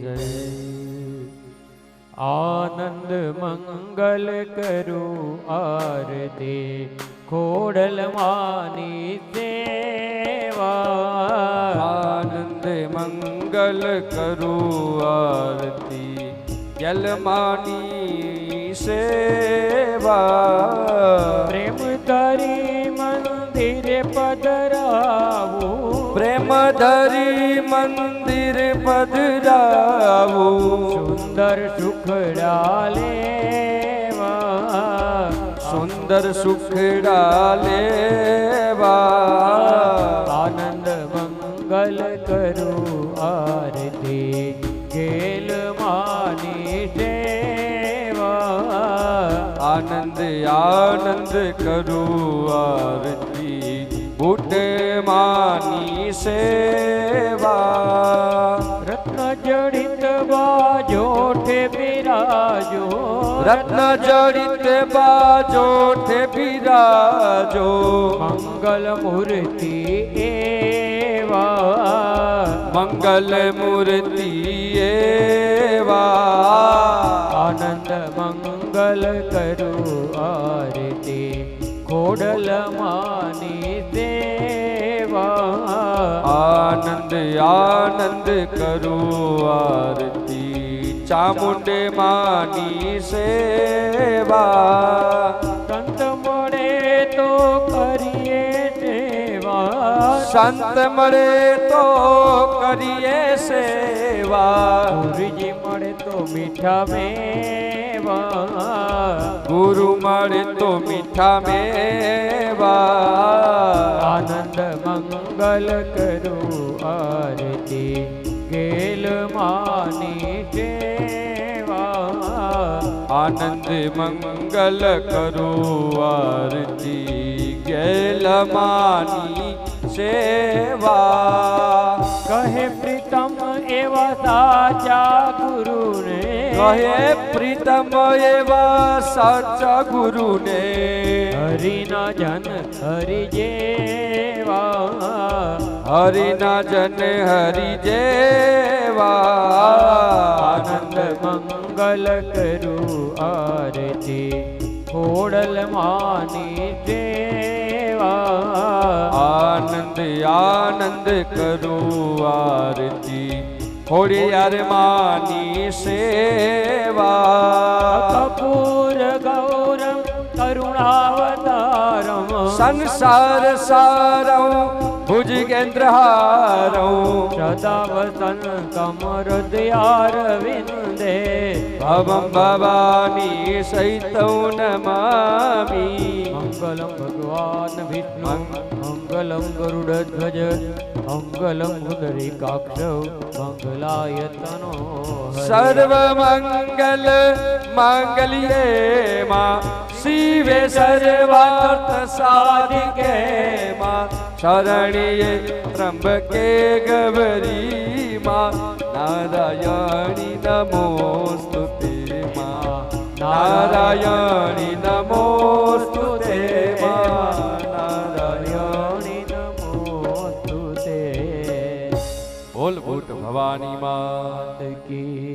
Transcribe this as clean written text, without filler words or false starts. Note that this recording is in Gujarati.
જય. આનંદ મંગલ કરું આરતી ખોડલ માની સેવા. આનંદ મંગલ કરું આરતી ગેલમાની સેવા. પ્રેમ ધરી મંદિર પધરાવું, પ્રેમ ધરી મંદિર પધરાવું. સુંદર સુખડા લેવા, સુંદર સુખડા લેવા. આનંદ મંગલ કરું આરતી ગેલ માની સેવા. આનંદ આનંદ કરું આરતી બુટે માની સેવા. રત્ન જડિત બાજોઠે બિરાજો, રત્ન જડિત બાજોઠે બિરાજો. મંગલ મૂર્તિ એવા, મંગલ મૂર્તિ એવા. આનંદ મંગલ કરું આરતી ખોડલ માની દેવા. આનંદ આનંદ કરું આરતી ચામુંડે માની સેવા. સંત મળે તો કરીએ સેવા, સંત મળે તો કરીએ સેવા. ગુરુજી મળે તો મીઠા મેવા, ગુરુ મળે તો મીઠા મેવા. આનંદ મંગલ કરું આરતી ગેલ માની સેવા. આનંદ મંગલ કરું આરતી ગેલમાની સેવા. કહે પ્રીતમ એવા સાચા ગુરુને, કહે પ્રીતમ એવા સાચા ગુરુને. હરિના જન હરિ જેવા, હરિના જન હરિ જેવા. આનંદ મંગલ કરું આરતી ખોડલ માની સેવા. આનંદ આનંદ કરું આરતી ખોડિયાર માની સેવા. કપૂર ગૌરમ કરુણાવતારમ, સંસાર સારં ભુજગેન્દ્રહારં. સદા વસંતમ હૃદયાર વિંદે, ભવં ભવાની સહિતં નમામિ. મંગલમ ભગવાન વિષ્ણુ, મંગલમ ગરુડધ્વજ, મંગલમ પુંડરીકાક્ષ, મંગલાયતનો સર્વ મંગલ માંગલ્યે માં શિવે સર્વાર્થ સાધિકે માં. શરણ્યે ત્રંબકે ગૌરી માં. નારાયણી નમોસ્તુતે માં. નારાયણી નમોસ્તુતે માં. નારાયણી નમોસ્તુતે. બોલ ભૂત ભવાની માં કી